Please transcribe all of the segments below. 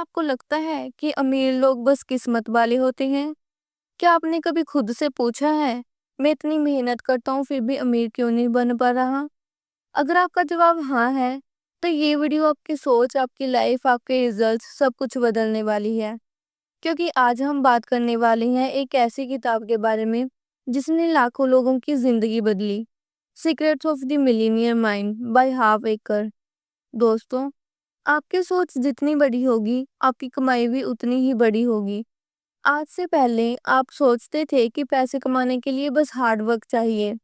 आपको लगता है कि अमीर लोग बस किस्मत वाले होते हैं? क्या आपने कभी खुद से पूछा है, मैं इतनी मेहनत करता हूँ फिर भी अमीर क्यों नहीं बन पा रहा? अगर आपका जवाब हाँ है, तो ये वीडियो आपकी सोच, आपकी लाइफ, आपके रिजल्ट्स सब कुछ बदलने वाली है। क्योंकि आज हम बात करने वाले हैं एक ऐसी किताब के बारे में जिसने लाखों लोगों की जिंदगी बदली। Secrets of the millionaire mind by Harv Eker. दोस्तों, आपकी सोच जितनी बड़ी होगी, आपकी कमाई भी उतनी ही बड़ी होगी। आज से पहले आप सोचते थे कि पैसे कमाने के लिए बस हार्ड वर्क चाहिए,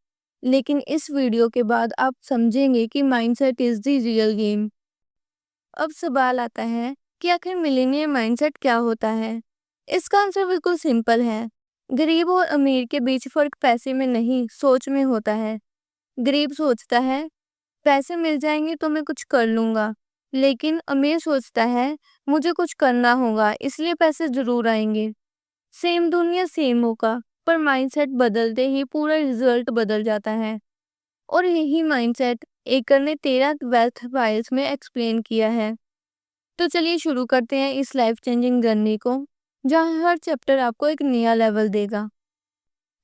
लेकिन इस वीडियो के बाद आप समझेंगे कि mindset is the real game. अब सवाल आता है कि आखिर मिलीनियर माइंडसेट क्या होता है? इसका आंसर बिल्कुल सिंपल है। गरीब और अमीर के बीच फर्क पैसे में नहीं, सोच में होता है। गरीब सोचता है पैसे मिल जाएंगे तो मैं कुछ कर लूंगा, लेकिन अमीर सोचता है मुझे कुछ करना होगा इसलिए पैसे जरूर आएंगे। सेम दुनिया सेम मौका, पर माइंडसेट बदलते ही पूरा रिजल्ट बदल जाता है। और यही माइंडसेट एकर ने 13 वेल्थ फाइल्स में एक्सप्लेन किया है। तो चलिए शुरू करते हैं इस लाइफ चेंजिंग जर्नी को, जहाँ हर चैप्टर आपको एक नया लेवल देगा।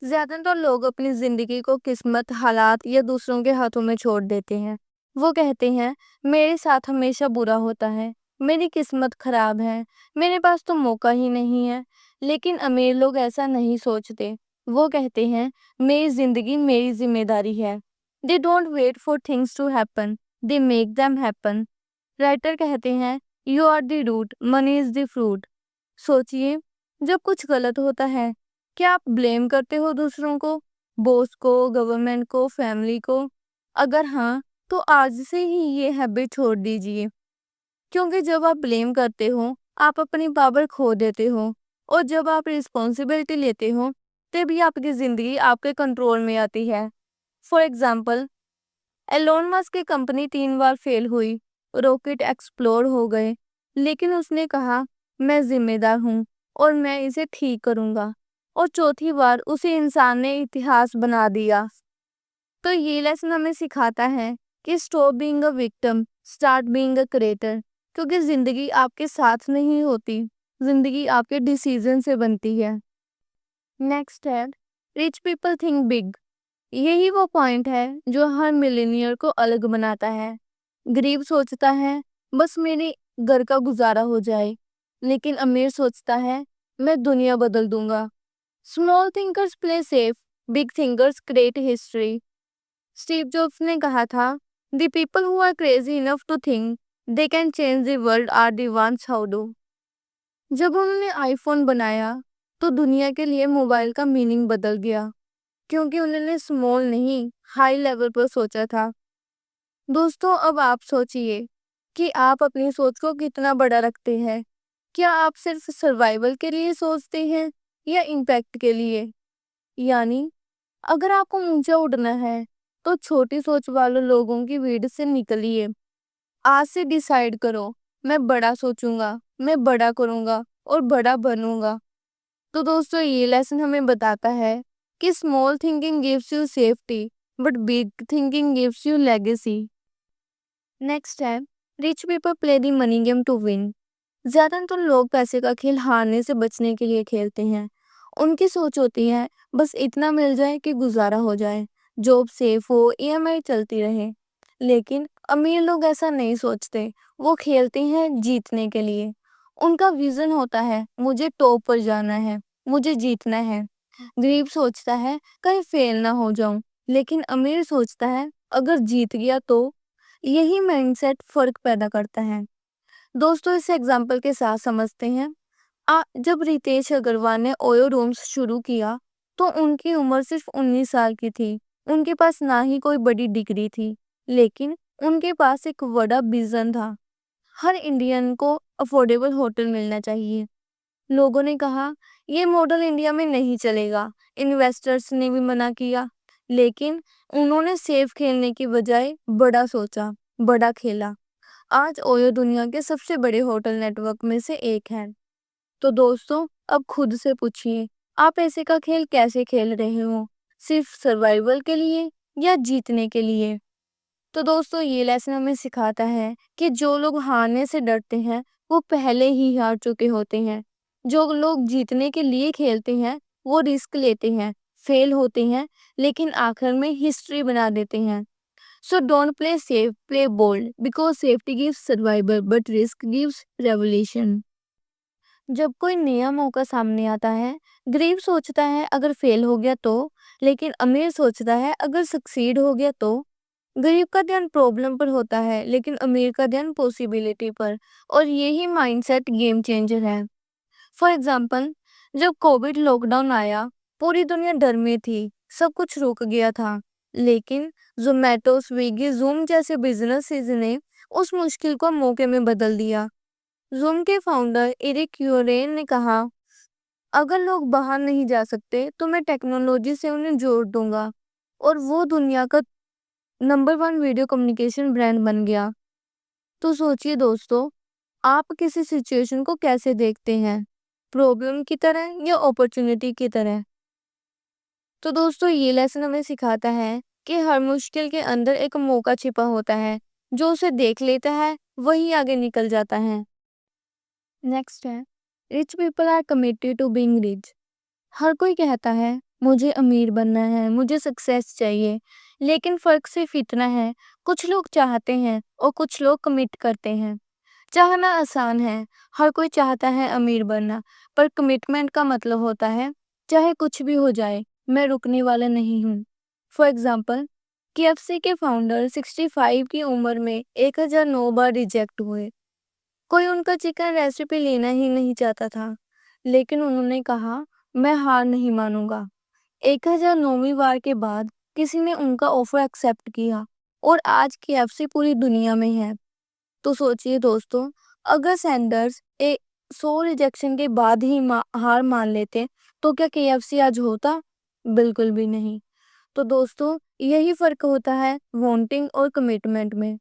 ज्यादातर लोग अपनी जिंदगी को किस्मत, हालात या दूसरों के हाथों में छोड़ देते हैं। वो कहते हैं मेरे साथ हमेशा बुरा होता है, मेरी किस्मत खराब है, मेरे पास तो मौका ही नहीं है। लेकिन अमीर लोग ऐसा नहीं सोचते। वो कहते हैं मेरी जिंदगी मेरी जिम्मेदारी है। They don't wait for things to happen, they make them happen. Writer कहते हैं you are the root, money is the fruit. सोचिए, जब कुछ गलत होता है, क्या आप ब्लेम करते हो दूसरों को, बॉस को, गवर्नमेंट को, फैमिली को? अगर हाँ, तो आज से ही ये हैबिट छोड़ दीजिए। क्योंकि जब आप ब्लेम करते हो, आप अपनी पावर खो देते हो। और जब आप रिस्पॉन्सिबिलिटी लेते हो, तभी आपकी जिंदगी आपके कंट्रोल में आती है। फॉर एग्जाम्पल, एलोन मस्क की कंपनी 3 बार फेल हुई, रॉकेट एक्सप्लोर हो गए, लेकिन उसने कहा मैं जिम्मेदार हूँ और मैं इसे ठीक करूंगा। और चौथी बार उसी इंसान ने इतिहास बना दिया। तो ये लेसन हमें सिखाता है कि stop being a victim, start being a creator. क्योंकि जिंदगी आपके साथ नहीं होती, जिंदगी आपके डिसीजन से बनती है। नेक्स्ट है रिच पीपल थिंक बिग। यही वो पॉइंट है जो हर मिलेनियर को अलग बनाता है। गरीब सोचता है बस मेरे घर का गुजारा हो जाए, लेकिन अमीर सोचता है मैं दुनिया बदल दूंगा। Small thinkers play safe, big thinkers create history. Steve Jobs ने कहा था the people who are crazy enough to think they can change the world are the ones who do. जब उन्होंने आईफोन बनाया, तो दुनिया के लिए मोबाइल का मीनिंग बदल गया, क्योंकि उन्होंने स्मॉल नहीं, हाई लेवल पर सोचा था। दोस्तों, अब आप सोचिए कि आप अपनी सोच को कितना बड़ा रखते हैं। क्या आप सिर्फ सर्वाइवल के लिए सोचते हैं या इम्पैक्ट के लिए? यानी अगर आपको ऊंचा उड़ना है, तो छोटी सोच वाले लोगों की भीड़ से निकलिए। आज से डिसाइड करो, मैं बड़ा सोचूंगा, मैं बड़ा करूंगा और बड़ा बनूंगा। तो दोस्तों, ये लेसन हमें बताता है कि small thinking gives you safety, but big thinking gives you legacy. Next है rich people play the money game to win. ज्यादातर लोग पैसे का खेल हारने से बचने के लिए खेलते हैं। उनकी सोच होती है बस इतना मिल जाए कि गुजारा हो जाए, जॉब सेफ हो, ईएमआई चलती रहे। लेकिन अमीर लोग ऐसा नहीं सोचते। वो खेलते हैं जीतने के लिए। उनका विजन होता है मुझे टॉप पर जाना है, मुझे जीतना है। गरीब सोचता है कहीं फेल ना हो जाऊं, लेकिन अमीर सोचता है अगर जीत गया तो। यही माइंडसेट फर्क पैदा करता है। दोस्तों, इस एग्जाम्पल के साथ समझते हैं। जब रितेश अग्रवाल ने ओयो रूम्स शुरू किया, तो उनकी उम्र सिर्फ 19 साल की थी। उनके पास ना ही कोई बड़ी डिग्री थी, लेकिन उनके पास एक बड़ा विजन था। हर इंडियन को अफोर्डेबल होटल मिलना चाहिए। लोगों ने कहा ये मॉडल इंडिया में नहीं चलेगा। इन्वेस्टर्स ने भी मना किया, लेकिन उन्होंने सेफ खेलने की बजाय बड़ा सोचा, बड़ा खेला। आज ओयो दुनिया के सबसे बड़े होटल नेटवर्क में से एक है। तो दोस्तों, अब खुद से पूछिए, आप ऐसे का खेल कैसे खेल रहे हो? सिर्फ सर्वाइवल के लिए या जीतने के लिए? तो दोस्तों, ये लेसन हमें सिखाता है कि जो लोग हारने से डरते हैं, वो पहले ही हार चुके होते हैं। जो लोग जीतने के लिए खेलते हैं, वो रिस्क लेते हैं, फेल होते हैं, लेकिन आखिर में हिस्ट्री बना देते हैं। So don't play safe, play bold, because safety gives survival but risk gives revolution. जब कोई नया मौका सामने आता है, गरीब सोचता है अगर फेल हो गया तो, लेकिन अमीर सोचता है अगर सक्सीड हो गया तो। गरीब का ध्यान प्रॉब्लम पर होता है, लेकिन अमीर का ध्यान पॉसिबिलिटी पर। और यही माइंडसेट गेम चेंजर है। फॉर एग्जाम्पल, जब कोविड लॉकडाउन आया, पूरी दुनिया डर में थी, सब कुछ रुक गया था। लेकिन जोमेटो, स्विगी, जूम जैसे बिजनेसेस ने उस मुश्किल को मौके में बदल दिया। जूम के फाउंडर एरिक यूरेन ने कहा, अगर लोग बाहर नहीं जा सकते तो मैं टेक्नोलॉजी से उन्हें जोड़ दूंगा। और वो दुनिया का नंबर 1 वीडियो कम्युनिकेशन ब्रांड बन गया। तो सोचिए दोस्तों, आप किसी सिचुएशन को कैसे देखते हैं, प्रॉब्लम की तरह या अपॉर्चुनिटी की तरह। तो दोस्तों, ये लेसन हमें सिखाता है कि हर मुश्किल के अंदर एक मौका छिपा होता है। जो उसे देख लेता है वही आगे निकल जाता है। नेक्स्ट है, rich people are committed to being rich. हर कोई कहता है मुझे अमीर बनना है, मुझे सक्सेस चाहिए, लेकिन फर्क सिर्फ इतना है, कुछ लोग चाहते हैं और कुछ लोग कमिट करते हैं। चाहना आसान है, हर कोई चाहता है अमीर बनना, पर कमिटमेंट का मतलब होता है चाहे कुछ भी हो जाए, मैं रुकने वाला नहीं हूँ। फॉर एग्जाम्पल, KFC के फाउंडर 65 की उम्र में 1009 बार रिजेक्ट हुए। कोई उनका चिकन रेसिपी लेना ही नहीं चाहता था, लेकिन उन्होंने कहा मैं हार नहीं मानूंगा। 1009वीं बार के बाद किसी ने उनका ऑफर एक्सेप्ट किया और आज KFC पूरी दुनिया में है। तो सोचिए दोस्तों, अगर सैंडर्स 100 रिजेक्शन के बाद ही हार मान लेते तो क्या KFC आज होता? बिल्कुल भी नहीं। तो दोस्तों, यही फर्क होता है वांटिंग और कमिटमेंट में।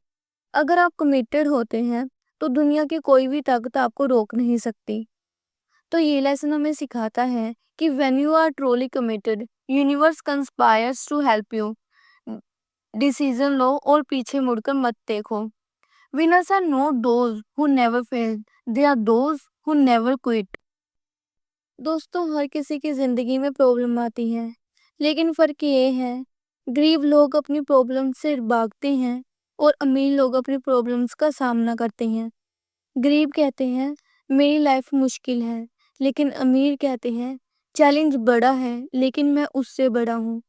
अगर आप कमिटेड होते हैं तो दुनिया की कोई भी ताकत आपको रोक नहीं सकती। तो ये लेसन हमें सिखाता है कि when you are truly committed, universe conspires to help you. Decision लो और पीछे मुड़कर मत देखो। Winners are not those who never fail, they are those who never quit. दोस्तों, हर किसी की जिंदगी में प्रॉब्लम आती है, लेकिन फर्क ये है, गरीब लोग अपनी प्रॉब्लम से भागते हैं और अमीर लोग अपनी प्रॉब्लम्स का सामना करते हैं। गरीब कहते हैं मेरी लाइफ मुश्किल है, लेकिन अमीर कहते हैं चैलेंज बड़ा है लेकिन मैं उससे बड़ा हूँ।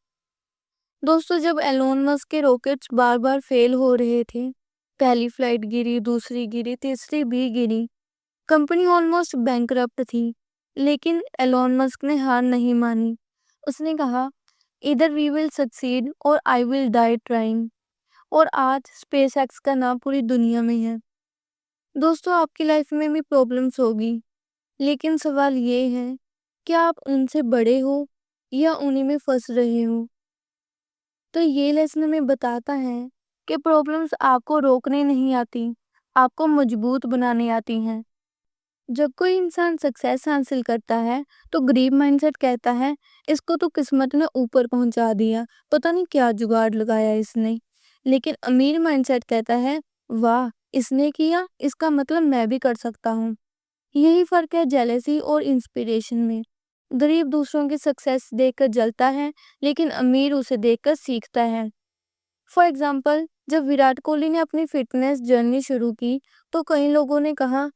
दोस्तों, जब एलोन मस्क के रॉकेट्स बार बार फेल हो रहे थे, पहली फ्लाइट गिरी, दूसरी गिरी, तीसरी भी गिरी, कंपनी ऑलमोस्ट बैंकरप्ट थी, लेकिन एलोन मस्क ने हार नहीं मानी। उसने कहा इधर वी विल सक्सीड और आई विल डाई ट्राइंग। और आज स्पेसएक्स का नाम पूरी दुनिया में है। दोस्तों, आपकी लाइफ में भी प्रॉब्लम्स होगी, लेकिन सवाल ये है कि आप उनसे बड़े हो या उन्हीं में फंस रहे हो। तो ये लेसन हमें बताता है कि प्रॉब्लम्स आपको रोकने नहीं आती, आपको मजबूत बनाने आती हैं। जब कोई इंसान सक्सेस हासिल करता है तो गरीब माइंडसेट कहता है इसको तो किस्मत ने ऊपर पहुंचा दिया, पता नहीं क्या जुगाड़ लगाया इसने। लेकिन अमीर माइंडसेट कहता है वाह, इसने किया, इसका मतलब मैं भी कर सकता हूँ। यही फर्क है जेलेसी और इंस्पिरेशन में। गरीब दूसरों की सक्सेस देखकर जलता है, लेकिन अमीर उसे देखकर सीखता है। फॉर एग्जाम्पल, जब विराट कोहली ने अपनी फिटनेस जर्नी शुरू की तो कई लोगों ने कहा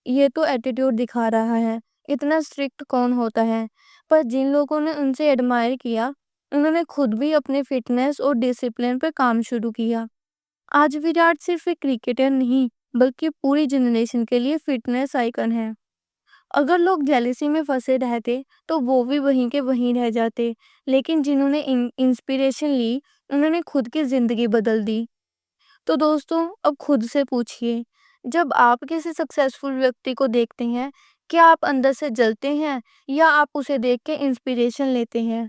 ये तो एटीट्यूड दिखा रहा है, इतना स्ट्रिक्ट कौन होता है। पर जिन लोगों ने उनसे एडमायर किया, उन्होंने खुद भी अपने फिटनेस और डिसिप्लिन पर काम शुरू किया। आज विराट सिर्फ एक क्रिकेटर नहीं, बल्कि पूरी जनरेशन के लिए फिटनेस आइकन है। अगर लोग जेलेसी में फंसे रहते तो वो भी वहीं के वहीं रह जाते, लेकिन जिन्होंने इंस्पिरेशन ली, उन्होंने खुद की जिंदगी बदल दी। तो दोस्तों, अब खुद से पूछिए, जब आप किसी सक्सेसफुल व्यक्ति को देखते हैं, क्या आप अंदर से जलते हैं या आप उसे देख के इंस्पिरेशन लेते हैं।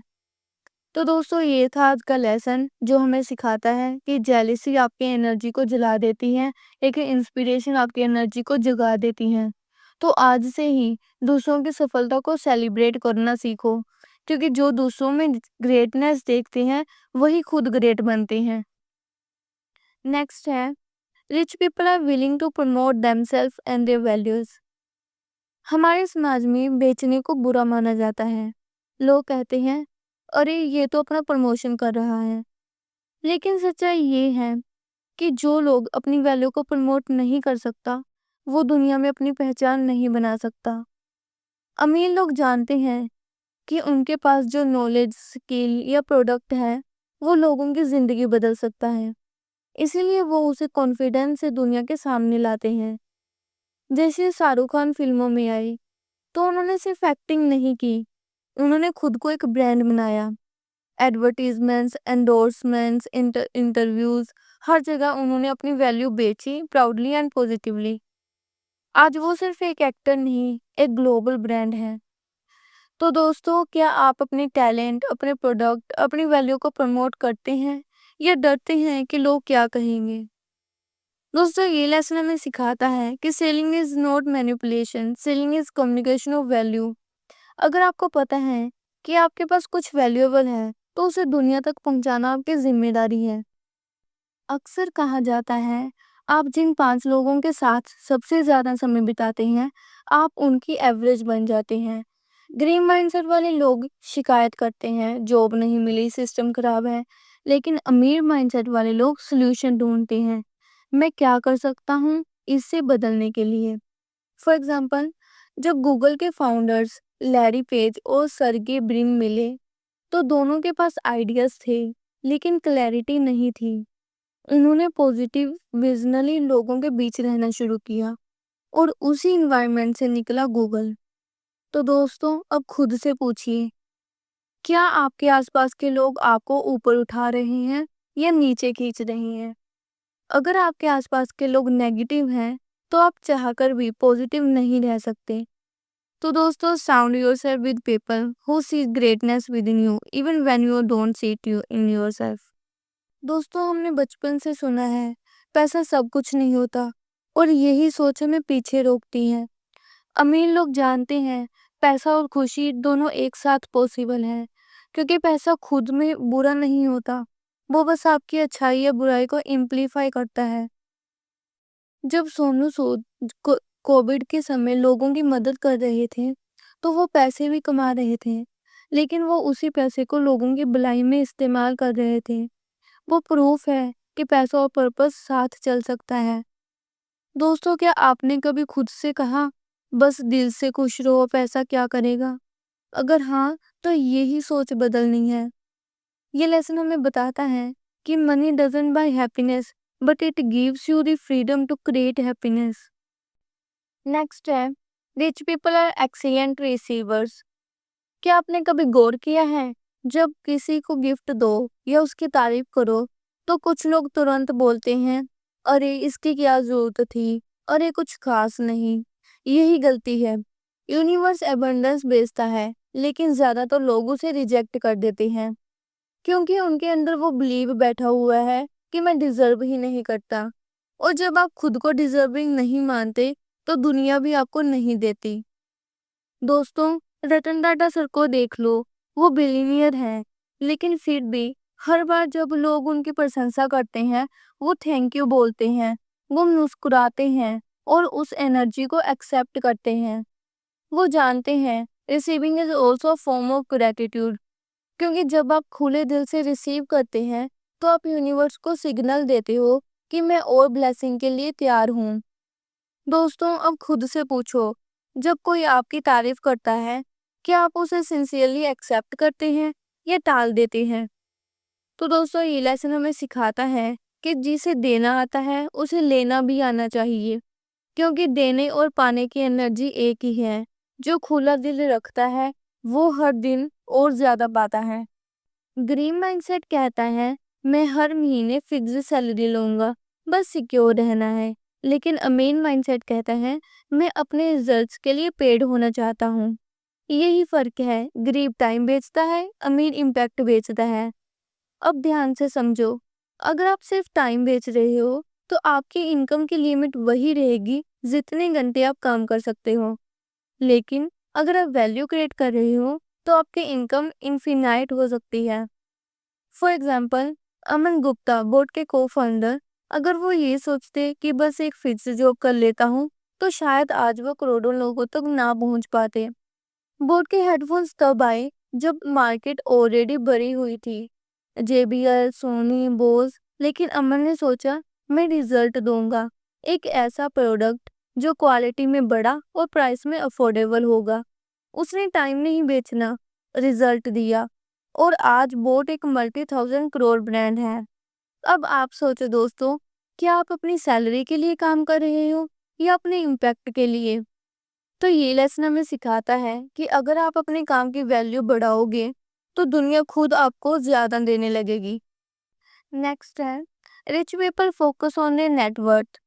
तो दोस्तों, ये था आज का लेसन जो हमें सिखाता है कि जेलेसी आपकी एनर्जी को जला देती है, लेकिन इंस्पिरेशन आपकी एनर्जी को जगा देती है। तो आज से ही दूसरों की सफलता को सेलिब्रेट करना सीखो, क्योंकि जो दूसरों में ग्रेटनेस देखते हैं वही खुद ग्रेट बनते हैं। नेक्स्ट है, Rich people are willing to promote themselves and their values. हमारे समाज में बेचने को बुरा माना जाता है। लोग कहते हैं, अरे ये तो अपना प्रमोशन कर रहा है। लेकिन सच्चाई ये है कि जो लोग अपनी वैल्यू को प्रमोट नहीं कर सकता, वो दुनिया में अपनी पहचान नहीं बना सकता। अमीर लोग जानते हैं कि उनके पास जो नॉलेज, स्किल या प्रोडक्ट है, वो लोगों की जिंदगी बदल सकता है। इसीलिए वो उसे कॉन्फिडेंस से दुनिया के सामने लाते हैं। जैसे शाहरुख खान फिल्मों में आए, तो उन्होंने सिर्फ एक्टिंग नहीं की, उन्होंने खुद को एक ब्रांड बनाया। एडवर्टीजमेंट्स, एंडोर्समेंट्स, इंटरव्यूज, हर जगह उन्होंने अपनी वैल्यू बेची, प्राउडली एंड पॉजिटिवली। आज वो सिर्फ एक एक्टर नहीं, एक ग्लोबल ब्रांड है। तो दोस्तों, क्या आप अपने टैलेंट, अपने प्रोडक्ट, अपनी वैल्यू को प्रमोट करते हैं या डरते हैं कि लोग क्या कहेंगे? दोस्तों, ये लेसन हमें सिखाता है कि selling is not manipulation, selling is communication of value. अगर आपको पता है कि आपके पास कुछ वैल्यूएबल है, तो उसे दुनिया तक पहुंचाना आपकी जिम्मेदारी है। अक्सर कहा जाता है, आप जिन 5 लोगों के साथ सबसे ज़्यादा समय बिताते हैं, आप उनकी एवरेज बन जाते हैं। ग्रीन माइंडसेट वाले लोग शिकायत करते हैं, जॉब नहीं मिली, सिस्टम खराब है। लेकिन अमीर माइंडसेट वाले लोग सॉल्यूशन ढूंढते हैं, मैं क्या कर सकता हूँ इससे बदलने के लिए। फॉर एग्जाम्पल, जब गूगल के फाउंडर्स लैरी पेज और सर्गे ब्रिन मिले, तो दोनों के पास आइडियाज थे, लेकिन क्लैरिटी नहीं थी। उन्होंने पॉजिटिव विजनली लोगों के बीच रहना शुरू किया और उसी इन्वायरमेंट से निकला गूगल। तो दोस्तों, अब खुद से पूछिए, क्या आपके आसपास के लोग आपको ऊपर उठा रहे हैं या नीचे खींच रहे हैं? अगर आपके आसपास के लोग नेगेटिव हैं, तो आप चाहकर भी पॉजिटिव नहीं रह सकते। तो दोस्तों, surround yourself with people who see greatness within you even when you don't see it you in yourself. दोस्तों, हमने बचपन से सुना है, पैसा सब कुछ नहीं होता, और यही सोच हमें पीछे रोकती है। अमीर लोग जानते हैं, पैसा और खुशी दोनों एक साथ पॉसिबल है, क्योंकि पैसा खुद में बुरा नहीं होता, वो बस आपकी अच्छाई या बुराई को एम्प्लीफाई करता है। जब सोनू सूद कोविड के समय लोगों की मदद कर रहे थे, तो वो पैसे भी कमा रहे थे, लेकिन वो उसी पैसे को लोगों की भलाई में इस्तेमाल कर रहे थे। वो प्रूफ है कि पैसा और पर्पस साथ चल सकता है। दोस्तों, क्या आपने कभी खुद से कहा, बस दिल से खुश रहो, पैसा क्या करेगा? अगर हाँ, तो यही सोच बदलनी है। ये लेसन हमें बताता है कि money doesn't buy happiness, but it gives you the freedom to create happiness. Next है, rich people are excellent receivers. क्या आपने कभी गौर किया है, जब किसी को गिफ्ट दो या उसकी तारीफ करो, तो कुछ लोग तुरंत बोलते हैं, अरे इसकी क्या जरूरत थी, अरे कुछ खास नहीं। यही गलती है। यूनिवर्स एबंडेंस बेचता है, लेकिन ज्यादातर लोग उसे रिजेक्ट कर देते हैं, क्योंकि उनके अंदर वो बिलीव बैठा हुआ है कि मैं डिजर्व ही नहीं करता। और जब आप खुद को डिजर्विंग नहीं मानते, तो दुनिया भी आपको नहीं देती। दोस्तों, रतन टाटा सर को देख लो, वो बिलीनियर हैं, लेकिन फिर भी हर बार जब लोग उनकी प्रशंसा करते हैं, वो थैंक यू बोलते हैं, वो मुस्कुराते हैं और उस एनर्जी को एक्सेप्ट करते हैं। वो जानते हैं, receiving is also form of gratitude, क्योंकि जब आप खुले दिल से रिसीव करते हैं, तो आप यूनिवर्स को सिग्नल देते हो कि मैं और ब्लेसिंग के लिए तैयार हूँ। दोस्तों, अब खुद से पूछो, जब कोई आपकी तारीफ करता है, क्या आप उसे सिंसियरली एक्सेप्ट करते हैं या टाल देते हैं? तो दोस्तों, ये लेसन हमें सिखाता है कि जिसे देना आता है, उसे लेना भी आना चाहिए, क्योंकि देने और पाने की एनर्जी एक ही है। जो खुला दिल रखता है, वो हर दिन और ज्यादा पाता है। ग्रीन माइंडसेट कहता है, मैं हर महीने फिक्स्ड सैलरी लूंगा, बस सिक्योर रहना है। लेकिन अमीन माइंडसेट कहता है, मैं अपने रिजल्ट्स के लिए पेड होना चाहता हूँ। यही फर्क है, गरीब टाइम बेचता है, अमीर इम्पैक्ट बेचता है। अब ध्यान से समझो, अगर आप सिर्फ टाइम बेच रहे हो, तो आपकी इनकम की लिमिट वही रहेगी जितने घंटे आप काम कर सकते हो। लेकिन अगर आप वैल्यू क्रिएट कर रहे हो, तो आपकी इनकम इनफिनाइट हो सकती है। For example, Aman Gupta, board के को फाउंडर, अगर वो ये सोचते कि बस एक फिक्स जॉब कर लेता हूँ, तो शायद आज वो करोड़ों लोगों तक ना पहुंच पाते। बोट के हेडफोन्स तब आए जब मार्केट ऑलरेडी भरी हुई थी। JBL, सोनी, बोस। लेकिन अमन ने सोचा, मैं रिजल्ट दूंगा। एक ऐसा प्रोडक्ट जो क्वालिटी में बड़ा और प्राइस में अफोर्डेबल होगा। उसने टाइम नहीं बेचना, रिजल्ट दिया। और आज बोट एक मल्टी थाउजेंड करोड़ ब्रांड है। अब आप सोचो दोस्तों, क्या आप अपनी सैलरी के लिए काम कर रहे हो या अपने इम्पैक्ट के लिए? तो ये लेसन हमें सिखाता है कि अगर आप अपने काम की वैल्यू बढ़ाओगे, तो दुनिया खुद आपको ज्यादा देने लगेगी। नेक्स्ट है, rich people focus on their net worth.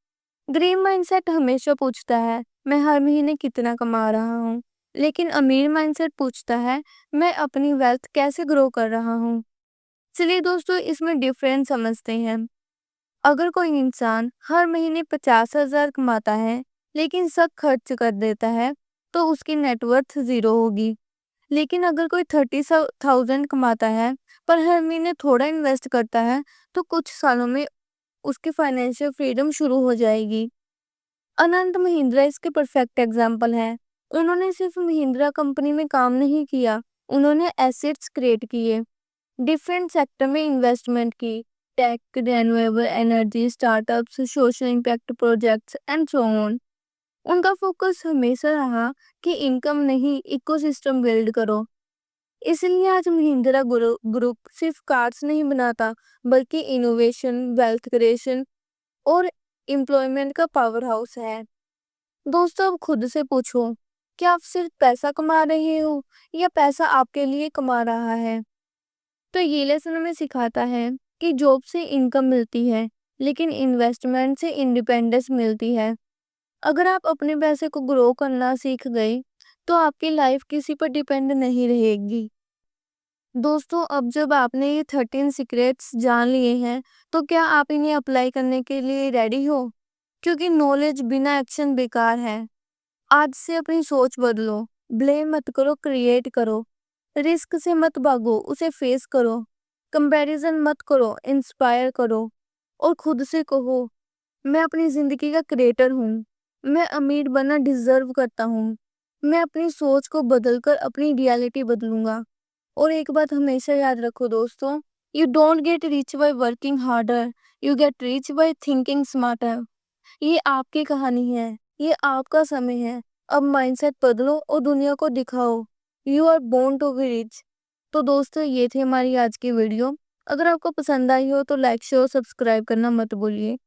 Green mindset हमेशा पूछता है, मैं हर महीने कितना कमा रहा हूँ। लेकिन अमीर माइंडसेट पूछता है, मैं अपनी वेल्थ कैसे ग्रो कर रहा हूँ। चलिए दोस्तों, इसमें डिफरेंस समझते हैं। अगर कोई इंसान हर महीने 50,000 कमाता है लेकिन सब खर्च कर देता है, तो उसकी नेटवर्थ जीरो होगी। लेकिन अगर कोई 30,000 कमाता है पर हर महीने थोड़ा इन्वेस्ट करता है, तो कुछ सालों में उसकी फाइनेंशियल फ्रीडम शुरू हो जाएगी। अनंत महिंद्रा इसके परफेक्ट एग्जाम्पल है। उन्होंने सिर्फ महिंद्रा कंपनी में काम नहीं किया, उन्होंने एसेट्स क्रिएट किए, डिफरेंट सेक्टर में इन्वेस्टमेंट की, tech, renewable energy, startups, social impact projects and so on. उनका फोकस हमेशा रहा कि इनकम नहीं, इकोसिस्टम बिल्ड करो। इसलिए आज महिंद्रा ग्रुप सिर्फ कार्स नहीं बनाता, बल्कि इनोवेशन, वेल्थ क्रिएशन और एम्प्लॉयमेंट का पावर हाउस है। दोस्तों, अब खुद से पूछो, क्या आप सिर्फ पैसा कमा रहे हो या पैसा आपके लिए कमा रहा है? तो ये लेसन हमें सिखाता है कि जॉब से इनकम मिलती है, लेकिन इन्वेस्टमेंट से इंडिपेंडेंस मिलती है। अगर आप अपने पैसे को ग्रो करना सीख गए, तो आपकी लाइफ किसी पर डिपेंड नहीं रहेगी। दोस्तों, अब जब आपने ये 13 सीक्रेट्स जान लिए हैं, तो क्या आप इन्हें अप्लाई करने के लिए रेडी हो? क्योंकि नॉलेज बिना एक्शन बेकार है। आज से अपनी सोच बदलो, ब्लेम मत करो, क्रिएट करो। रिस्क से मत भागो, उसे फेस करो। कंपैरिजन मत करो, इंस्पायर करो। और खुद से कहो, मैं अपनी जिंदगी का क्रिएटर हूँ। मैं अमीर बनना डिजर्व करता हूँ। मैं अपनी सोच को बदलकर अपनी रियलिटी बदलूंगा। और एक बात हमेशा याद रखो दोस्तों, you don't get rich by working harder, you get rich by thinking smarter. ये आपकी कहानी है, ये आपका समय है। अब माइंडसेट बदलो और दुनिया को दिखाओ, you are born to be rich. तो दोस्तों, ये थी हमारी आज की वीडियो। अगर आपको पसंद आई हो तो लाइक शेयर सब्सक्राइब करना मत भूलिए।